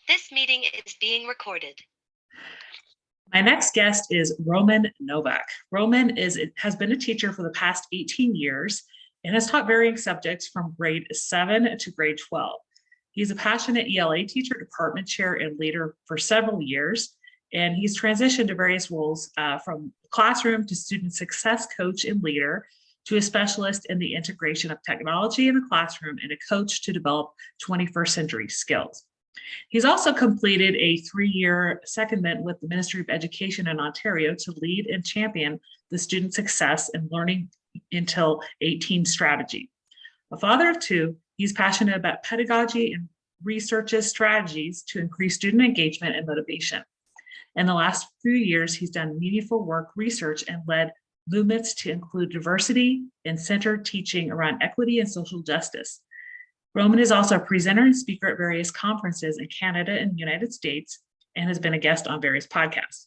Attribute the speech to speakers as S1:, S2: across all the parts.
S1: This meeting is being recorded.
S2: My next guest is Roman Nowak. Roman has been a teacher for the past 18 years and has taught varying subjects from grade 7 to grade 12. He's a passionate ELA teacher, department chair, and leader for several years, and he's transitioned to various roles from classroom to student success coach and leader to a specialist in the integration of technology in the classroom and a coach to develop 21st century skills. He's also completed a 3-year secondment with the Ministry of Education in Ontario to lead and champion the student success and learning until 18 strategy. A father of 2, he's passionate about pedagogy and researches strategies to increase student engagement and motivation. In the last few years, he's done meaningful work research and led movements to include diversity and centered teaching around equity and social justice. Roman is also a presenter and speaker at various conferences in Canada and the United States and has been a guest on various podcasts.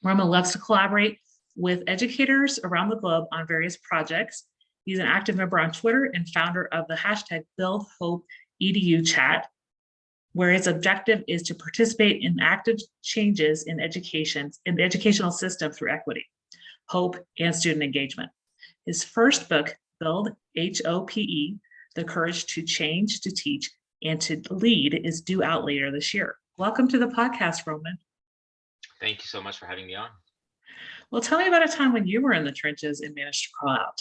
S2: Roman loves to collaborate with educators around the globe on various projects. He's an active member on Twitter and founder of the hashtag BuildHopeEDU chat, where his objective is to participate in active changes in education, in the educational system through equity, hope, and student engagement. His first book, Build, H-O-P-E, The Courage to Change, to Teach, and to Lead, is due out later this year. Welcome to the podcast, Roman.
S3: Thank you so much for having me on.
S2: Well, tell me about a time when you were in the trenches and managed to crawl out.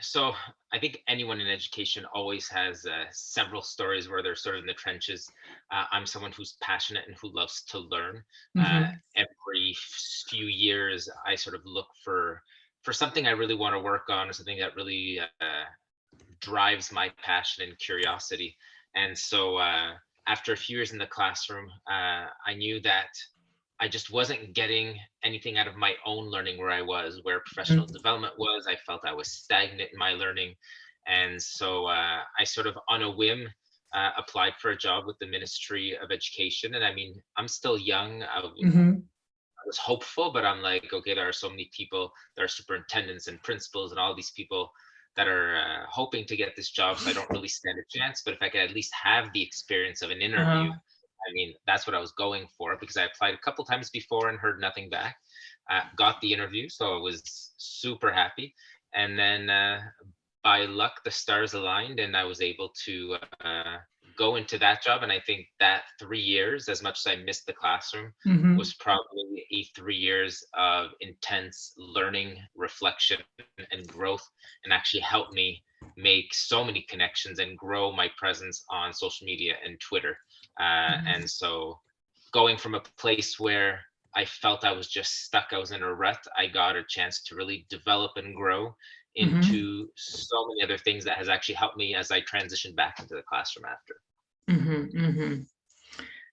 S3: So I think anyone in education always has several stories where they're sort of in the trenches. I'm someone who's passionate and who loves to learn. Every few years, I sort of look for something I really want to work on, or something that really drives my passion and curiosity. And so after a few years in the classroom, I knew that I just wasn't getting anything out of my own learning where professional development was. I felt I was stagnant in my learning. And so I sort of on a whim applied for a job with the Ministry of Education. And I mean, I'm still young. I was hopeful, but I'm like, okay, there are so many people, there are superintendents and principals and all these people that are hoping to get this job. So I don't really stand a chance, but if I could at least have the experience of an interview, I mean, that's what I was going for, because I applied a couple times before and heard nothing back. Got the interview, so I was super happy. And then by luck, the stars aligned and I was able to go into that job. And I think that 3 years, as much as I missed the classroom, was probably 3 years of intense learning, reflection, and growth, and actually helped me make so many connections and grow my presence on social media and Twitter. And so going from a place where I felt I was just stuck, I was in a rut, I got a chance to really develop and grow into so many other things that has actually helped me as I transitioned back into the classroom after.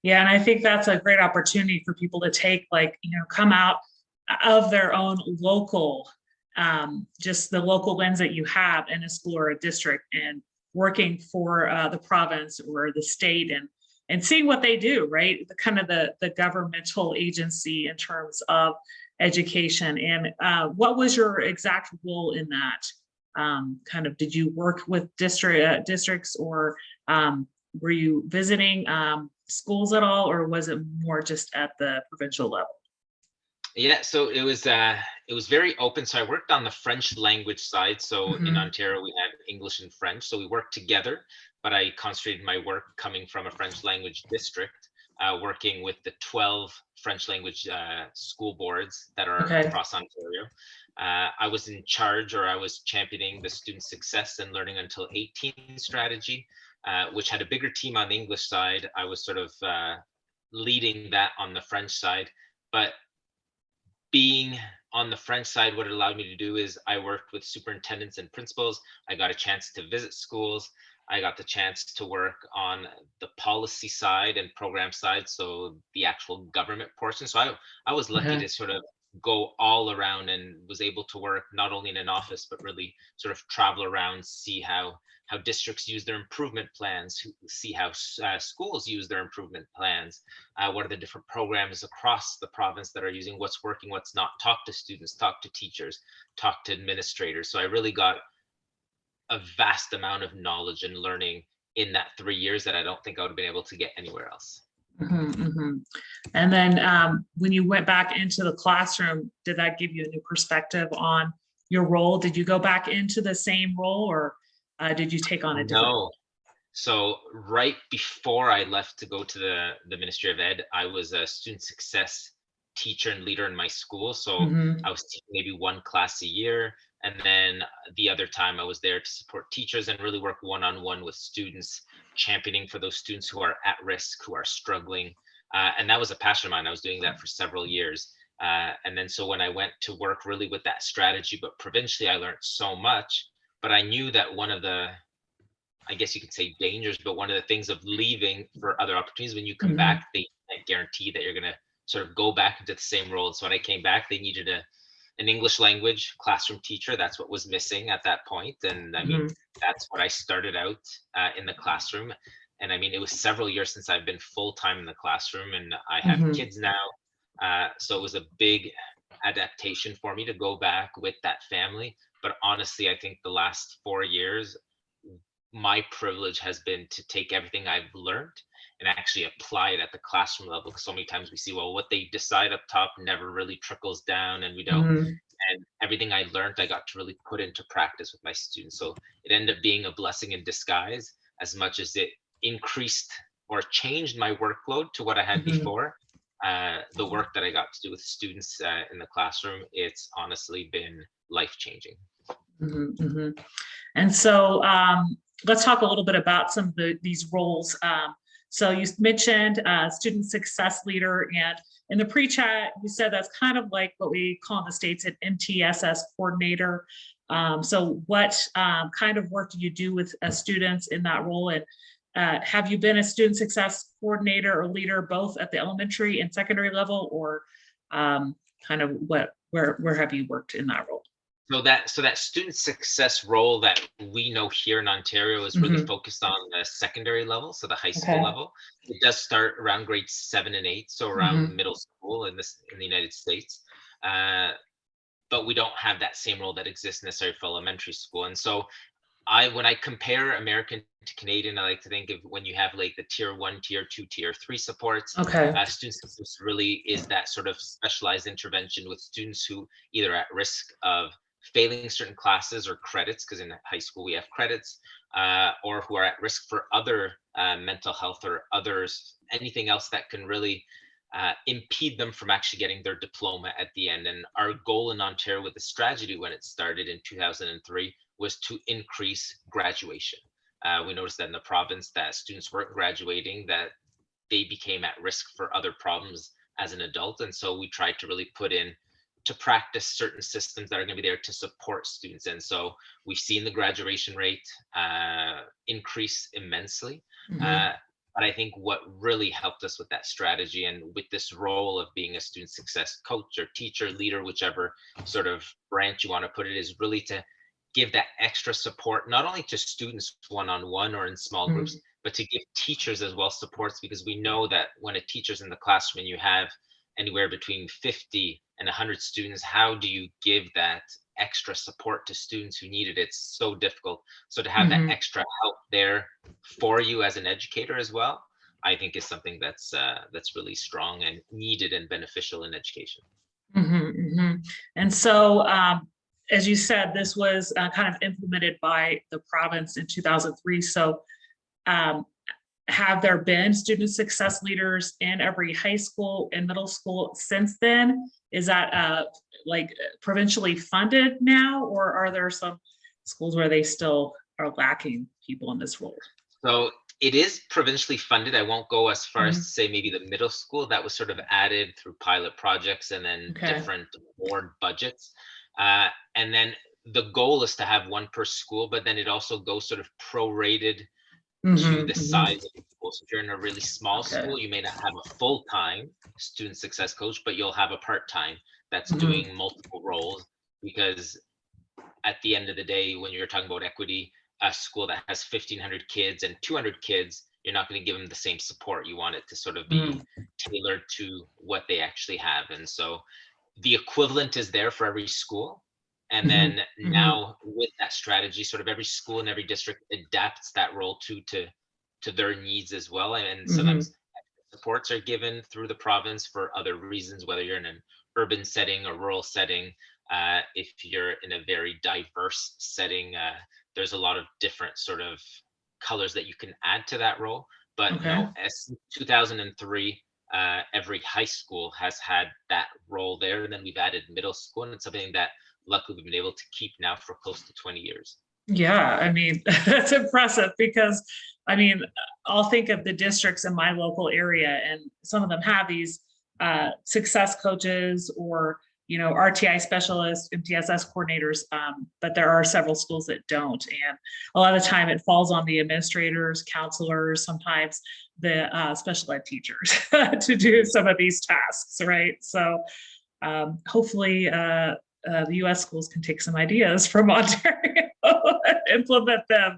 S2: Yeah, and I think that's a great opportunity for people to take, come out of their own local, just the local lens that you have in a school or a district, and working for the province or the state, and seeing what they do, right? The kind of the governmental agency in terms of education. And what was your exact role in that? Did you work with districts, or were you visiting schools at all, or was it more just at the provincial level?
S3: Yeah, so it was very open. So I worked on the French language side. So in Ontario, we had English and French. So we worked together, but I concentrated my work coming from a French language district, working with the 12 French language school boards that are across Ontario. I was in charge, or I was championing the student success and learning until 18 strategy, which had a bigger team on the English side. I was sort of leading that on the French side, but being on the French side, what it allowed me to do is I worked with superintendents and principals. I got a chance to visit schools. I got the chance to work on the policy side and program side, so the actual government portion. So I was lucky to sort of go all around and was able to work not only in an office, but really sort of travel around, see how districts use their improvement plans, see how schools use their improvement plans, what are the different programs across the province that are using, what's working, what's not, talk to students, talk to teachers, talk to administrators. So I really got a vast amount of knowledge and learning in that 3 years that I don't think I would have been able to get anywhere else.
S2: And then when you went back into the classroom, did that give you a new perspective on your role? Did you go back into the same role, or did you take on a different
S3: No.
S2: role?
S3: So right before I left to go to the Ministry of Ed, I was a student success teacher and leader in my school. So
S2: Mhm.
S3: I was teaching maybe one class a year. And then the other time I was there to support teachers and really work one-on-one with students, championing for those students who are at risk, who are struggling. And that was a passion of mine. I was doing that for several years. And then so when I went to work really with that strategy, but provincially, I learned so much. But I knew that one of the, I guess you could say dangers, but one of the things of leaving for other opportunities, when you come
S2: Mhm.
S3: back, they can't guarantee that you're going to sort of go back into the same role. So when I came back, they needed an English language classroom teacher. That's what was missing at that point. And I mean,
S2: Mhm.
S3: that's what I started out in the classroom. And I mean, it was several years since I've been full time in the classroom, and I have
S2: Mhm.
S3: kids now. So it was a big adaptation for me to go back with that family. But honestly, I think the last 4 years, my privilege has been to take everything I've learned and actually apply it at the classroom level. Because so many times we see, well, what they decide up top never really trickles down, and we don't.
S2: Mhm.
S3: And everything I learned, I got to really put into practice with my students. So it ended up being a blessing in disguise, as much as it increased or changed my workload to what I had
S2: Mhm.
S3: before. The work that I got to do with students in the classroom, it's honestly been life changing.
S2: Mhm. Mhm. And so let's talk a little bit about some of these roles. So you mentioned student success leader, and in the pre-chat, you said that's kind of like what we call in the States an MTSS coordinator. So what kind of work do you do with students in that role? And have you been a student success coordinator or leader both at the elementary and secondary level, or kind of where have you worked in that role?
S3: So that student success role that we know here in Ontario is really
S2: Mhm.
S3: focused on the secondary level, so the high school
S2: Okay.
S3: level. It does start around grade 7 and 8, so around
S2: Mhm.
S3: middle school in the United States. Uh, but we don't have that same role that exists necessarily for elementary school. And so when I compare American to Canadian, I like to think of when you have like the tier 1, tier 2, tier 3 supports.
S2: Okay.
S3: Student success really is that sort of specialized intervention with students who either at risk of failing certain classes or credits, because in high school we have credits, or who are at risk for other mental health or others, anything else that can really impede them from actually getting their diploma at the end. And our goal in Ontario with the strategy when it started in 2003 was to increase graduation. We noticed that in the province that students weren't graduating, that they became at risk for other problems as an adult. And so we tried to really put in to practice certain systems that are going to be there to support students. And so we've seen the graduation rate increase immensely.
S2: Mhm.
S3: Uh, but I think what really helped us with that strategy and with this role of being a student success coach or teacher, leader, whichever sort of branch you want to put it, is really to give that extra support, not only to students one-on-one or in small groups,
S2: Mhm.
S3: but to give teachers as well supports, because we know that when a teacher's in the classroom and you have anywhere between 50 and 100 students, how do you give that extra support to students who need it? It's so difficult. So to have that
S2: Mhm.
S3: extra help there for you as an educator as well, I think is something that's really strong and needed and beneficial in education.
S2: Mhm. Mhm. And so, as you said, this was kind of implemented by the province in 2003. So, um, have there been student success leaders in every high school and middle school since then? Is that like provincially funded now, or are there some schools where they still are lacking people in this role?
S3: So it is provincially funded. I won't go as far as to
S2: Mhm.
S3: say maybe the middle school. That was sort of added through pilot projects and then
S2: Okay.
S3: different board budgets. And then the goal is to have one per school, but then it also goes sort of prorated to
S2: Mhm.
S3: the
S2: Mhm.
S3: size of the school. So if you're in a really small
S2: Okay.
S3: school, you may not have a full-time student success coach, but you'll have a part-time that's
S2: Mhm.
S3: doing multiple roles, because at the end of the day, when you're talking about equity, a school that has 1,500 kids and 200 kids, you're not going to give them the same support. You want it to sort of be
S2: Mhm.
S3: tailored to what they actually have. And so the equivalent is there for every school. And
S2: Mhm.
S3: then
S2: Mhm.
S3: now with that strategy, sort of every school and every district adapts that role to to their needs as well. And
S2: Mhm.
S3: sometimes supports are given through the province for other reasons, whether you're in an urban setting or rural setting. If you're in a very diverse setting, there's a lot of different sort of colors that you can add to that role. But
S2: Okay.
S3: as 2003, every high school has had that role there, and then we've added middle school, and it's something that luckily we've been able to keep now for close to 20 years.
S2: Yeah, I mean, that's impressive because I mean, I'll think of the districts in my local area, and some of them have these success coaches or RTI specialists, MTSS coordinators, but there are several schools that don't, and a lot of the time it falls on the administrators, counselors, sometimes the special ed teachers to do some of these tasks, right? So hopefully the US schools can take some ideas from Ontario and implement them.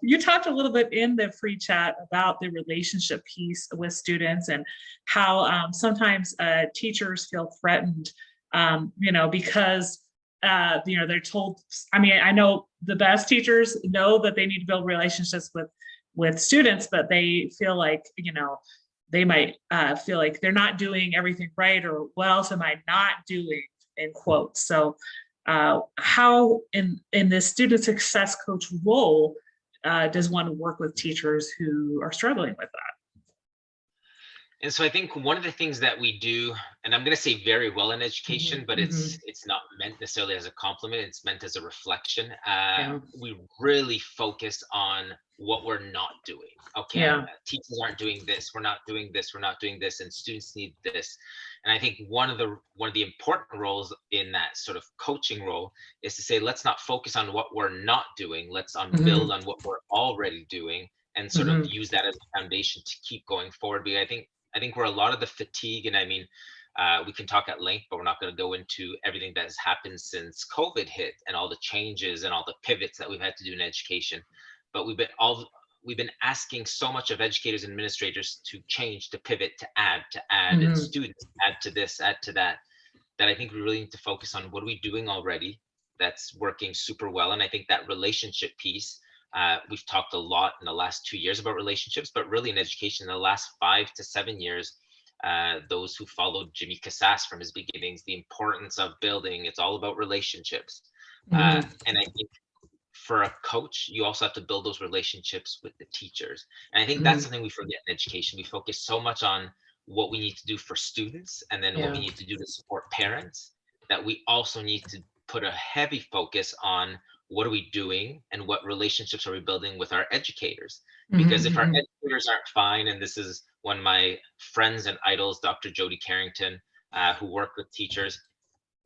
S2: You talked a little bit in the free chat about the relationship piece with students and how sometimes teachers feel threatened, because they're told. I mean, I know the best teachers know that they need to build relationships with students, but they feel like they might feel like they're not doing everything right, or what else am I not doing, in quotes. So how in this student success coach role does one work with teachers who are struggling with that?
S3: And so I think one of the things that we do, and I'm going to say very well in education, but
S2: Mhm.
S3: it's not meant necessarily as a compliment. It's meant as a reflection.
S2: Yeah.
S3: We really focus on what we're not doing. Okay,
S2: Yeah.
S3: teachers aren't doing this. We're not doing this. We're not doing this, and students need this. And I think one of the important roles in that sort of coaching role is to say, let's not focus on what we're not doing. Let's build
S2: Mhm.
S3: on what we're already doing, and sort of
S2: Mhm.
S3: use that as a foundation to keep going forward. Because I think where a lot of the fatigue, and I mean, we can talk at length, but we're not going to go into everything that has happened since COVID hit and all the changes and all the pivots that we've had to do in education. But we've been asking so much of educators and administrators to change, to pivot, to add, and
S2: Mhm.
S3: students add to this, add to that. That I think we really need to focus on what are we doing already that's working super well. And I think that relationship piece, we've talked a lot in the last 2 years about relationships, but really in education in the last 5 to 7 years, those who followed Jimmy Casas from his beginnings, the importance of building, it's all about relationships.
S2: Mhm.
S3: And I think for a coach, you also have to build those relationships with the teachers. And I think that's
S2: Mhm.
S3: something we forget in education. We focus so much on what we need to do for students and then what we
S2: Yeah.
S3: need to do to support parents, that we also need to put a heavy focus on what are we doing and what relationships are we building with our educators. Because if our
S2: Mhm.
S3: educators aren't fine, and this is one of my friends and idols, Dr. Jody Carrington, who work with teachers,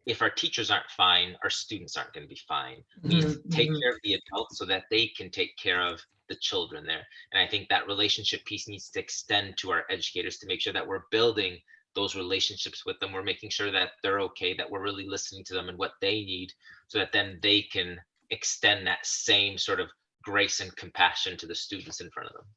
S3: if our teachers aren't fine, our students aren't going to be fine. We need
S2: Mhm.
S3: to take
S2: Mhm.
S3: care of the adults so that they can take care of the children there. And I think that relationship piece needs to extend to our educators to make sure that we're building those relationships with them. We're making sure that they're okay, that we're really listening to them and what they need, so that then they can extend that same sort of grace and compassion to the students in front of them.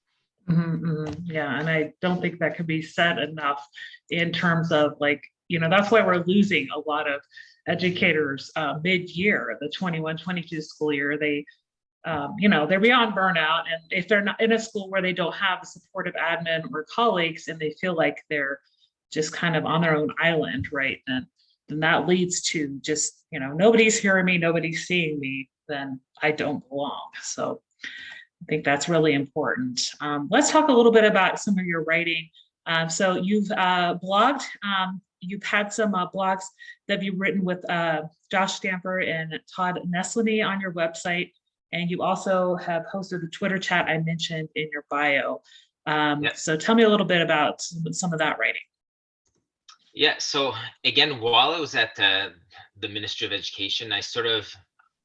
S2: Mhm. Mhm. Yeah, and I don't think that can be said enough in terms of like, that's why we're losing a lot of educators mid-year, the 21-22 school year. They're beyond burnout. And if they're not in a school where they don't have a supportive admin or colleagues and they feel like they're just kind of on their own island, right? Then that leads to just, nobody's hearing me, nobody's seeing me, then I don't belong. So I think that's really important. Let's talk a little bit about some of your writing. So you've blogged, you've had some blogs that you've written with Josh Stamper and Todd Neslany on your website. And you also have hosted the Twitter chat I mentioned in your bio.
S3: Yeah.
S2: So tell me a little bit about some of that writing.
S3: Yeah. So again, while I was at the Ministry of Education,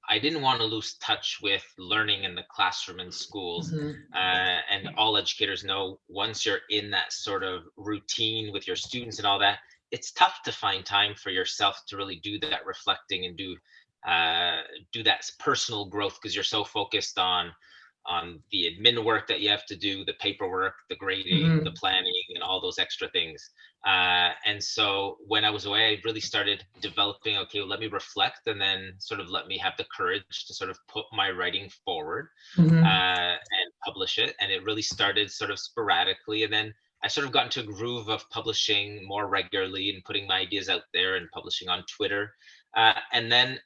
S3: I didn't want to lose touch with learning in the classroom in schools.
S2: Mhm.
S3: And all educators know, once you're in that sort of routine with your students and all that, it's tough to find time for yourself to really do that reflecting and do that personal growth, because you're so focused on the admin work that you have to do, the paperwork, the grading, the planning, and all those extra things. And so when I was away, I really started developing, okay, well, let me reflect, and then sort of let me have the courage to sort of put my writing forward and publish it. And it really started sort of sporadically. And then I sort of got into a groove of publishing more regularly and putting my ideas out there and publishing on Twitter. And then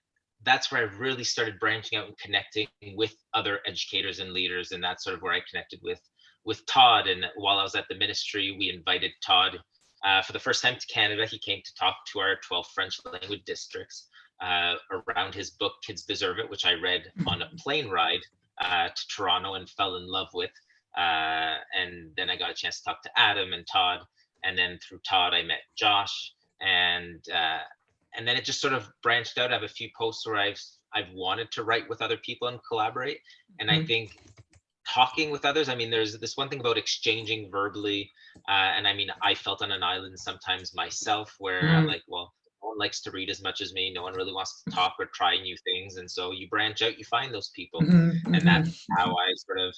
S3: that's where I really started branching out and connecting with other educators and leaders. And that's sort of where I connected with Todd. And while I was at the ministry, we invited Todd for the first time to Canada. He came to talk to our 12 French language districts around his book, Kids Deserve It, which I read on a plane ride to Toronto and fell in love with. And then I got a chance to talk to Adam and Todd. And then through Todd, I met Josh. And then it just sort of branched out. I have a few posts where I've wanted to write with other people and collaborate. And I think talking with others, I mean, there's this one thing about exchanging verbally. And I mean, I felt on an island sometimes myself where I'm like, well, no one likes to read as much as me. No one really wants to talk or try new things. And so you branch out, you find those people. And that's how I sort of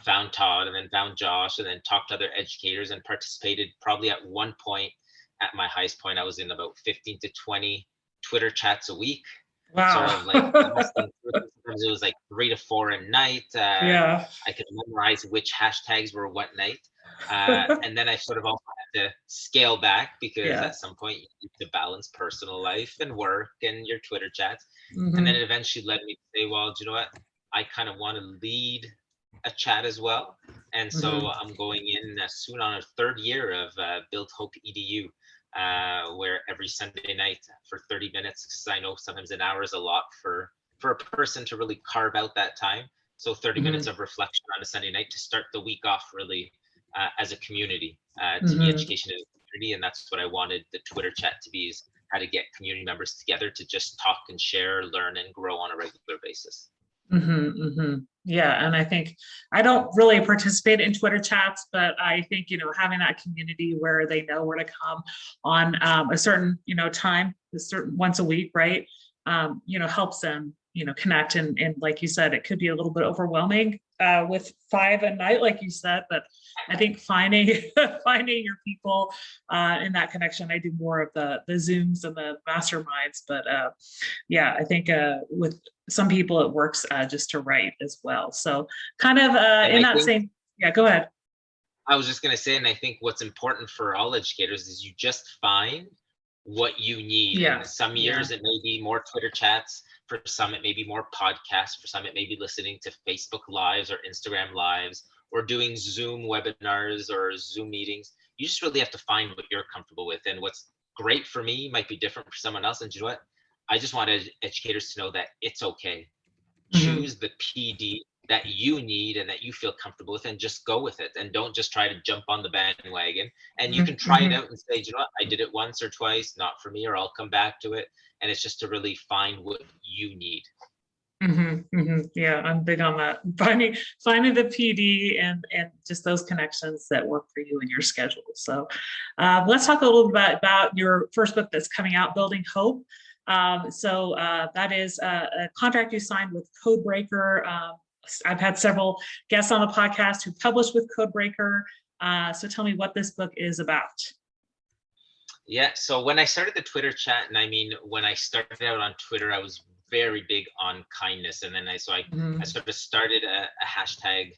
S3: found Todd, and then found Josh, and then talked to other educators, and participated probably at one point. At my highest point, I was in about 15 to 20 Twitter chats a week.
S2: Wow.
S3: Sort of like sometimes it was like 3 to 4 a night.
S2: Yeah.
S3: I could memorize which hashtags were what night. And then I sort of also had to scale back because at some point you need to balance personal life and work and your Twitter chats. And then it eventually led me to say, well, do you know what? I kind of want to lead a chat as well. And so I'm going in soon on a third year of Build Hope EDU, where every Sunday night for 30 minutes, because I know sometimes an hour is a lot for a person to really carve out that time. So 30 minutes of reflection on a Sunday night to start the week off really as a community, to be education as a community. And that's what I wanted the Twitter chat to be, is how to get community members together to just talk and share, learn, and grow on a regular basis.
S2: Yeah, and I think I don't really participate in Twitter chats, but I think, having that community where they know where to come on a certain, time, a certain once a week, right? Helps them, connect. And like you said, it could be a little bit overwhelming with 5 a night, like you said, but I think finding your people in that connection. I do more of the Zooms and the masterminds, but yeah, I think with some people it works just to write as well. So kind of in that same, yeah, go ahead.
S3: I was just going to say, and I think what's important for all educators is you just find what you need.
S2: Yeah.
S3: And some years it may be more Twitter chats. For some, it may be more podcasts. For some, it may be listening to Facebook Lives or Instagram Lives, or doing Zoom webinars or Zoom meetings. You just really have to find what you're comfortable with. And what's great for me might be different for someone else. And you know what? I just want educators to know that it's okay. Choose the PD that you need and that you feel comfortable with, and just go with it. And don't just try to jump on the bandwagon. And you can try it out and say, you know what, I did it once or twice, not for me, or I'll come back to it. And it's just to really find what you need.
S2: Yeah, I'm big on that. Finding the PD and just those connections that work for you and your schedule. So let's talk a little bit about your first book that's coming out, Building Hope. So that is a contract you signed with Codebreaker. I've had several guests on the podcast who published with Codebreaker. So tell me what this book is about.
S3: Yeah, so when I started the Twitter chat, and I mean, when I started out on Twitter, I was very big on kindness. And then I sort of started a hashtag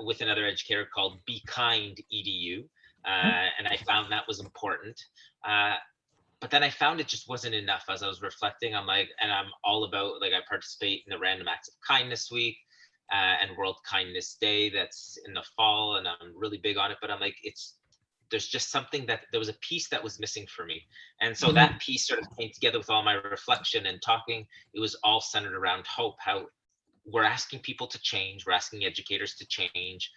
S3: with another educator called Be Kind EDU. And I found that was important. But then I found it just wasn't enough. As I was reflecting, I'm like, and I'm all about, like, I participate in the Random Acts of Kindness Week and World Kindness Day that's in the fall, and I'm really big on it. But I'm like, there's just something that there was a piece that was missing for me. And so that piece sort of came together with all my reflection and talking. It was all centered around hope, how we're asking people to change. We're asking educators to change.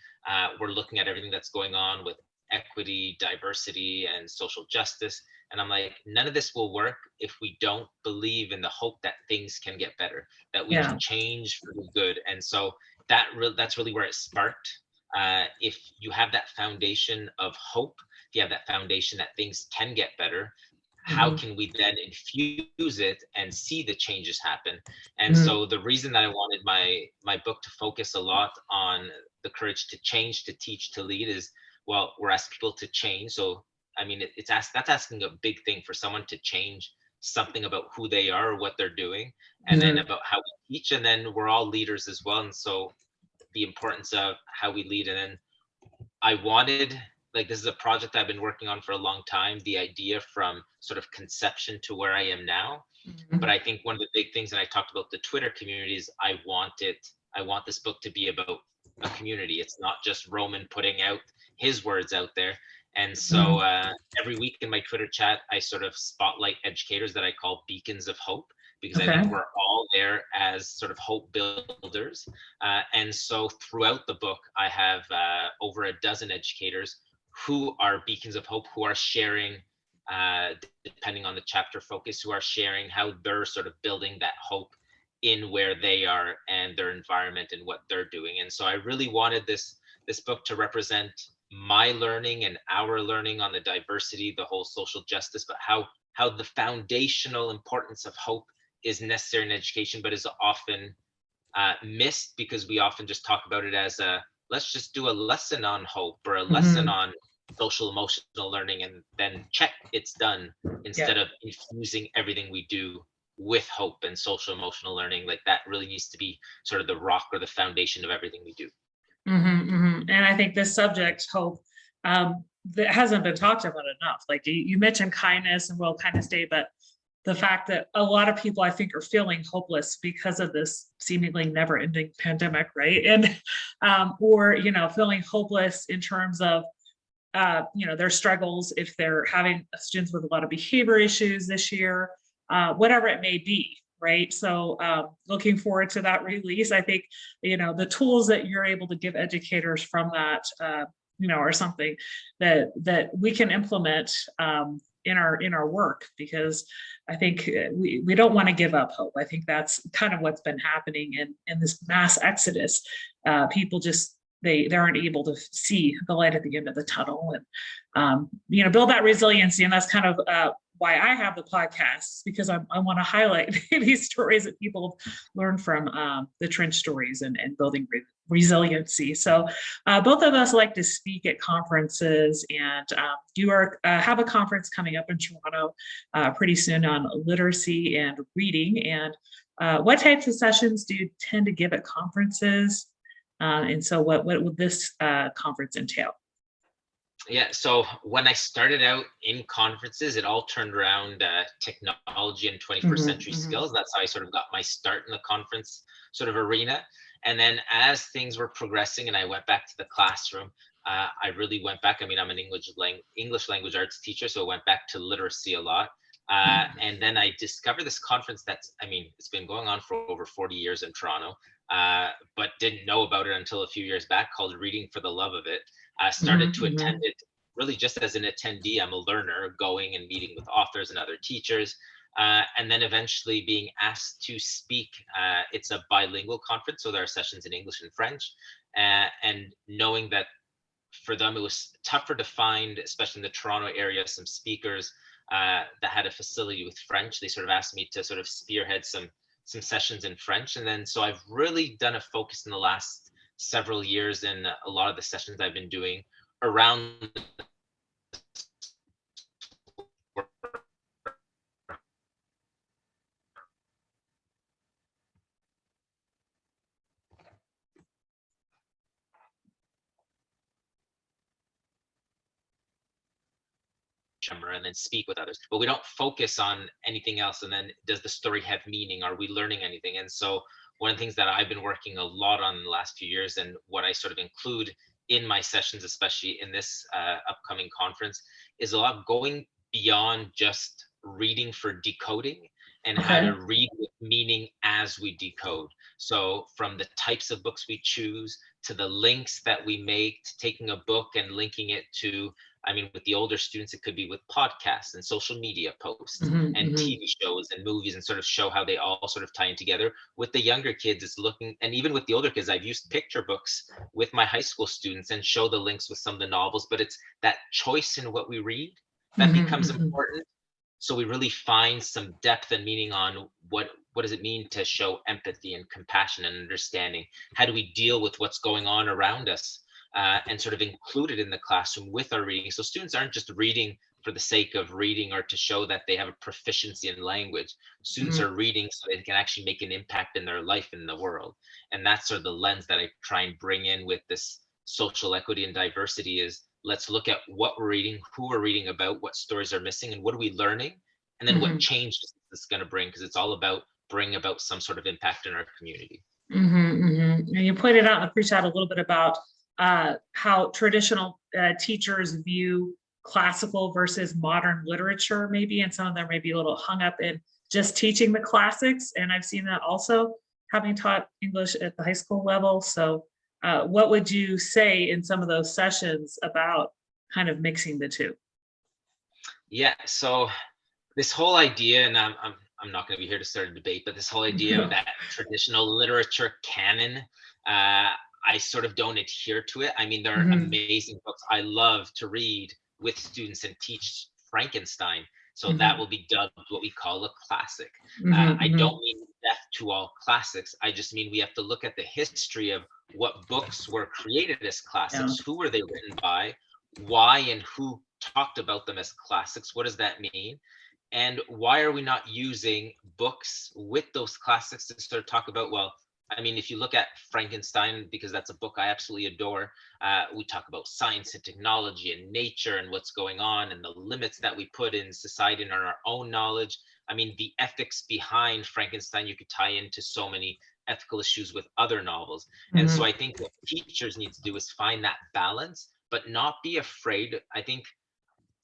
S3: We're looking at everything that's going on with equity, diversity, and social justice. And I'm like, none of this will work if we don't believe in the hope that things can get better, that we can change for the good. And so that's really where it sparked. If you have that foundation of hope, if you have that foundation that things can get better, how
S2: Mhm.
S3: can we then infuse it and see the changes happen? And
S2: Mhm.
S3: so the reason that I wanted my book to focus a lot on the courage to change, to teach, to lead is, well, we're asking people to change. So I mean, that's asking a big thing for someone to change something about who they are or what they're doing, and then
S2: Mhm.
S3: about how we teach, and then we're all leaders as well. And so the importance of how we lead. And then I wanted, like, this is a project I've been working on for a long time, the idea from sort of conception to where I am now. But
S2: Mhm.
S3: I think one of the big things, and I talked about the Twitter community, is I want this book to be about a community. It's not just Roman putting out his words out there. And so
S2: Mhm.
S3: every week in my Twitter chat, I sort of spotlight educators that I call beacons of hope, because I think
S2: Okay.
S3: we're all there as sort of hope builders. And so throughout the book, I have over a dozen educators who are beacons of hope, who are sharing, uh, depending on the chapter focus, who are sharing how they're sort of building that hope in where they are and their environment and what they're doing. And so I really wanted this book to represent my learning and our learning on the diversity, the whole social justice, but how the foundational importance of hope is necessary in education, but is often missed, because we often just talk about it as a, let's just do a lesson on hope or a lesson
S2: Mhm.
S3: on social emotional learning and then check, it's done,
S2: Yeah.
S3: instead of infusing everything we do with hope and social emotional learning. Like, that really needs to be sort of the rock or the foundation of everything we do.
S2: Mhm. Mhm. And I think this subject, hope, that hasn't been talked about enough. Like you mentioned kindness and World Kindness Day, but the fact that a lot of people I think are feeling hopeless because of this seemingly never-ending pandemic, right? And or feeling hopeless in terms of their struggles if they're having students with a lot of behavior issues this year, whatever it may be, right? So looking forward to that release. I think the tools that you're able to give educators from that, are something that we can implement in our work, because I think we don't want to give up hope. I think that's kind of what's been happening in this mass exodus. People just they aren't able to see the light at the end of the tunnel, and build that resiliency. And that's kind of why I have the podcasts, because I want to highlight these stories that people learn from the trench stories, and building resiliency. So both of us like to speak at conferences, and you have a conference coming up in Toronto pretty soon on literacy and reading. And what types of sessions do you tend to give at conferences? And so what would this conference entail?
S3: Yeah, so when I started out in conferences, it all turned around technology and 21st
S2: Mhm.
S3: century
S2: Mhm.
S3: skills. That's how I sort of got my start in the conference sort of arena. And then as things were progressing and I went back to the classroom, I really went back. I mean, I'm an English language arts teacher, so I went back to literacy a lot. And then I discovered this conference that's, I mean, it's been going on for over 40 years in Toronto, but didn't know about it until a few years back, called Reading for the Love of It. I started
S2: Mhm.
S3: to attend
S2: Mhm.
S3: it really just as an attendee. I'm a learner, going and meeting with authors and other teachers, and then eventually being asked to speak. It's a bilingual conference, so there are sessions in English and French, and knowing that for them it was tougher to find, especially in the Toronto area, some speakers that had a facility with French. They sort of asked me to sort of spearhead some sessions in French, and then so I've really done a focus in the last several years in a lot of the sessions I've been doing around and then speak with others, but we don't focus on anything else. And then, does the story have meaning? Are we learning anything? And so one of the things that I've been working a lot on in the last few years, and what I sort of include in my sessions, especially in this upcoming conference, is a lot of going beyond just reading for decoding, and how
S2: Okay.
S3: to read with meaning as we decode. So from the types of books we choose, to the links that we make, to taking a book and linking it to, I mean, with the older students, it could be with podcasts and social media posts
S2: Mhm.
S3: and
S2: Mhm.
S3: TV shows and movies, and sort of show how they all sort of tie in together. With the younger kids, it's looking, and even with the older kids, I've used picture books with my high school students and show the links with some of the novels, but it's that choice in what we read that
S2: Mhm.
S3: becomes
S2: Mhm.
S3: important. So we really find some depth and meaning on what does it mean to show empathy and compassion and understanding? How do we deal with what's going on around us, and sort of include it in the classroom with our reading? So students aren't just reading for the sake of reading or to show that they have a proficiency in language. Students
S2: Mhm.
S3: are reading so they can actually make an impact in their life in the world. And that's sort of the lens that I try and bring in with this social equity and diversity is, let's look at what we're reading, who we're reading about, what stories are missing, and what are we learning, and then what
S2: Mhm.
S3: changes it's going to bring, because it's all about bringing about some sort of impact in our community.
S2: Mhm. Mhm. And you pointed out in the pre-chat a little bit about how traditional teachers view classical versus modern literature, maybe, and some of them may be a little hung up in just teaching the classics. And I've seen that also having taught English at the high school level. So, what would you say in some of those sessions about kind of mixing the two?
S3: Yeah, so this whole idea, and I'm not going to be here to start a debate, but this whole idea of that traditional literature canon, I sort of don't adhere to it. I mean, there are
S2: Mhm.
S3: amazing books I love to read with students and teach Frankenstein. So that
S2: Mhm.
S3: will be dubbed what we call a classic.
S2: Mhm.
S3: I
S2: Mhm.
S3: don't mean death to all classics. I just mean we have to look at the history of what books were created as
S2: Yeah.
S3: classics, who were they written by, why and who talked about them as classics, what does that mean? And why are we not using books with those classics to sort of talk about, well, I mean, if you look at Frankenstein, because that's a book I absolutely adore, we talk about science and technology and nature and what's going on and the limits that we put in society and on our own knowledge. I mean, the ethics behind Frankenstein, you could tie into so many ethical issues with other novels. And so
S2: Mhm.
S3: I think what teachers need to do is find that balance, but not be afraid. I think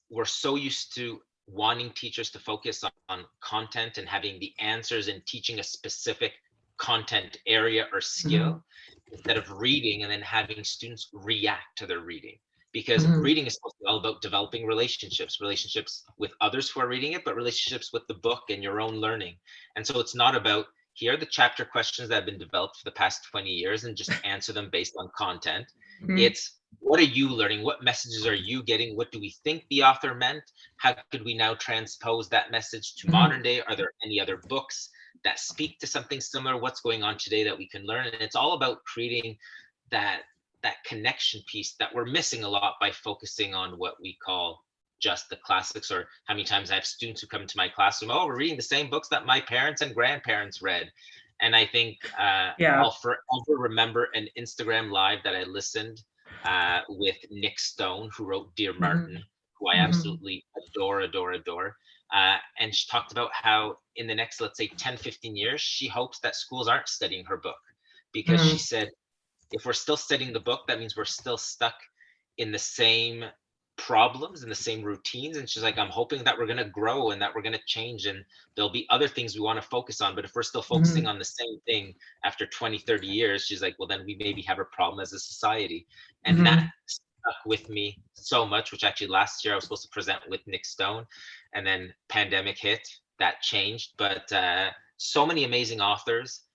S3: we're so used to wanting teachers to focus on content and having the answers and teaching a specific content area or
S2: Mhm.
S3: skill instead of reading and then having students react to their reading, because
S2: Mhm.
S3: reading is supposed to be all about developing relationships with others who are reading it, but relationships with the book and your own learning. And so it's not about, here are the chapter questions that have been developed for the past 20 years and just answer them based on content.
S2: Mhm.
S3: It's, what are you learning? What messages are you getting? What do we think the author meant? How could we now transpose that message to
S2: Mhm.
S3: modern day? Are there any other books that speak to something similar? What's going on today that we can learn? And it's all about creating that connection piece that we're missing a lot by focusing on what we call just the classics. Or how many times I have students who come into my classroom, oh, we're reading the same books that my parents and grandparents read. And I think
S2: Yeah.
S3: I'll forever remember an Instagram live that I listened with Nick Stone, who wrote Dear
S2: Mhm.
S3: Martin, who I
S2: Mhm.
S3: absolutely adore. And she talked about how in the next, let's say 10, 15 years, she hopes that schools aren't studying her book, because she
S2: Mhm.
S3: said, if we're still studying the book, that means we're still stuck in the same problems and the same routines. And she's like, I'm hoping that we're going to grow and that we're going to change and there'll be other things we want to focus on. But if we're still focusing
S2: Mhm.
S3: on the same thing after 20, 30 years, she's like, well, then we maybe have a problem as a society. And that
S2: Mhm.
S3: stuck with me so much, which actually last year I was supposed to present with Nick Stone, and then pandemic hit, that changed. But so many amazing authors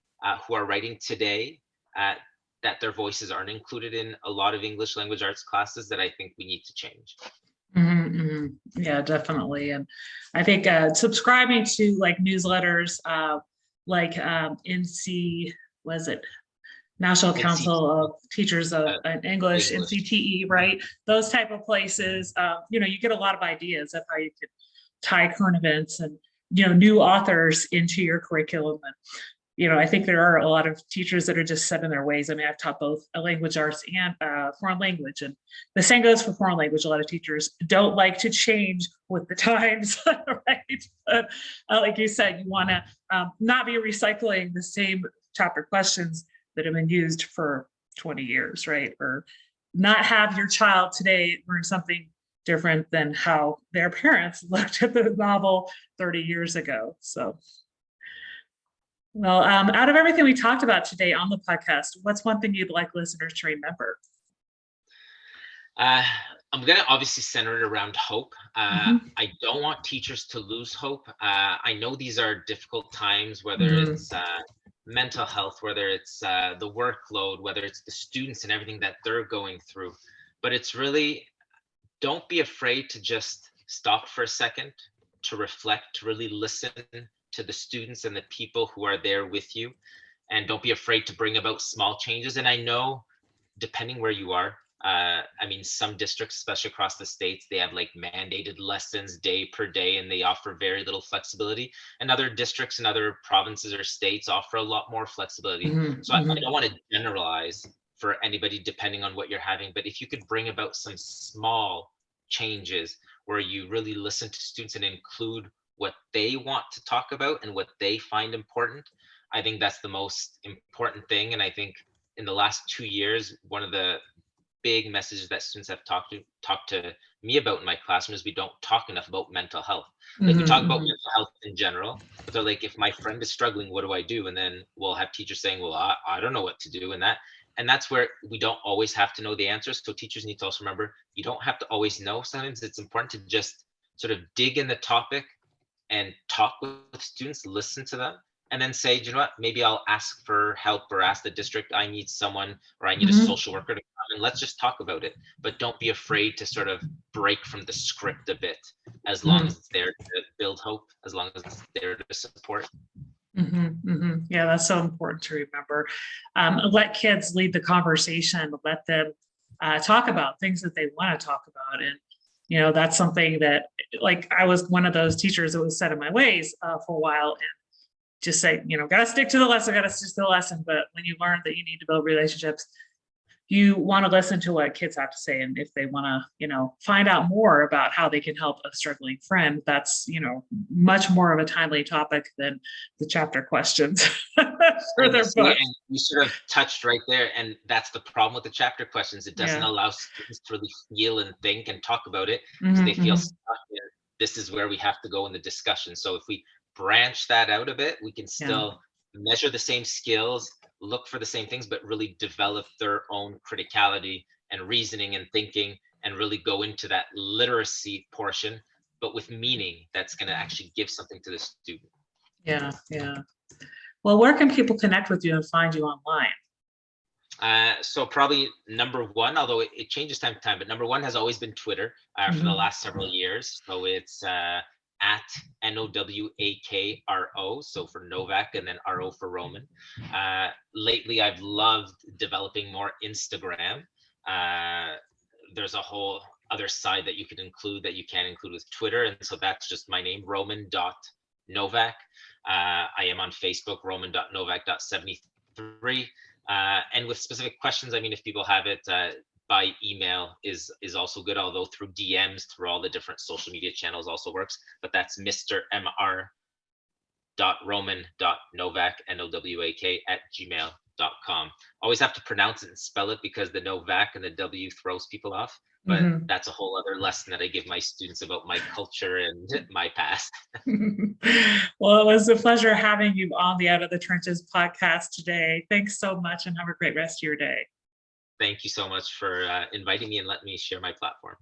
S3: who are writing today, uh, that their voices aren't included in a lot of English language arts classes, that I think we need to change.
S2: Mhm. Mhm. Yeah, definitely. And I think subscribing to like newsletters, like NC, was it National
S3: NCT,
S2: Council of Teachers of English,
S3: English.
S2: NCTE, right? Those type of places, you get a lot of ideas of how you could tie current events and new authors into your curriculum. And I think there are a lot of teachers that are just set in their ways. I mean, I've taught both a language arts and foreign language, and the same goes for foreign language. A lot of teachers don't like to change with the times, right? But like you said, you want to not be recycling the same chapter questions that have been used for 20 years, right? Or not have your child today learn something different than how their parents looked at the novel 30 years ago. So well, out of everything we talked about today on the podcast, what's one thing you'd like listeners to remember?
S3: Uh, I'm going to obviously center it around hope.
S2: Mhm.
S3: I don't want teachers to lose hope. I know these are difficult times, whether
S2: Mhm.
S3: it's mental health, whether it's the workload, whether it's the students and everything that they're going through. But it's really, don't be afraid to just stop for a second, to reflect, to really listen to the students and the people who are there with you, and don't be afraid to bring about small changes. And I know, depending where you are, I mean, some districts, especially across the states, they have like mandated lessons day per day, and they offer very little flexibility. And other districts and other provinces or states offer a lot more flexibility.
S2: Mhm,
S3: So I
S2: mhm.
S3: don't want to generalize for anybody depending on what you're having, but if you could bring about some small changes where you really listen to students and include what they want to talk about and what they find important, I think that's the most important thing. And I think in the last 2 years, one of the big messages that students have talked to me about in my classroom is we don't talk enough about mental health. Like, we
S2: Mhm,
S3: talk about
S2: mhm.
S3: mental health in general, but they're like, if my friend is struggling, what do I do? And then we'll have teachers saying, well, I don't know what to do. And that's where we don't always have to know the answers. So teachers need to also remember, you don't have to always know. Sometimes it's important to just sort of dig in the topic and talk with students, listen to them, and then say, "Do you know what, maybe I'll ask for help, or ask the district, I need someone, or I need a
S2: Mhm.
S3: social worker to come, and let's just talk about it." But don't be afraid to sort of break from the script a bit, as long
S2: Mhm.
S3: as it's there to build hope, as long as it's there to support.
S2: Mhm, mhm. Yeah, that's so important to remember. Let kids lead the conversation. Let them talk about things that they want to talk about, and that's something that, like, I was one of those teachers that was set in my ways for a while, and just say, gotta stick to the lesson, gotta stick to the lesson. But when you learn that you need to build relationships, you want to listen to what kids have to say. And if they want to, find out more about how they can help a struggling friend, that's, much more of a timely topic than the chapter questions for
S3: And
S2: their
S3: see,
S2: books.
S3: and you sort of touched right there, and that's the problem with the chapter questions. It doesn't
S2: Yeah.
S3: allow students to really feel and think and talk about it, because
S2: Hmm,
S3: they feel
S2: hmm.
S3: stuck in, this is where we have to go in the discussion. So if we branch that out a bit, we can
S2: Yeah.
S3: still measure the same skills, look for the same things, but really develop their own criticality and reasoning and thinking, and really go into that literacy portion, but with meaning that's going to actually give something to the student.
S2: Yeah. Yeah. Well, where can people connect with you and find you online?
S3: So probably number one, although it changes time to time, but number one has always been Twitter for the
S2: Hmm.
S3: last several years. So it's at Nowakro, so for Novak, and then RO for Roman. Lately, I've loved developing more Instagram. Uh, there's a whole other side that you could include that you can include with Twitter, and so that's just my name, Roman.Novak. I am on Facebook, Roman.Novak.73. And with specific questions, I mean, if people have it by email is also good, although through DMs through all the different social media channels also works. But that's Mr. Mr.Roman.Novak, Nowak, at gmail.com. Always have to pronounce it and spell it, because the Novak and the W throws people off. But
S2: Hmm.
S3: that's a whole other lesson that I give my students about my culture and my past.
S2: Well, it was a pleasure having you on the Out of the Trenches podcast today. Thanks so much, and have a great rest of your day.
S3: Thank you so much for inviting me and letting me share my platform.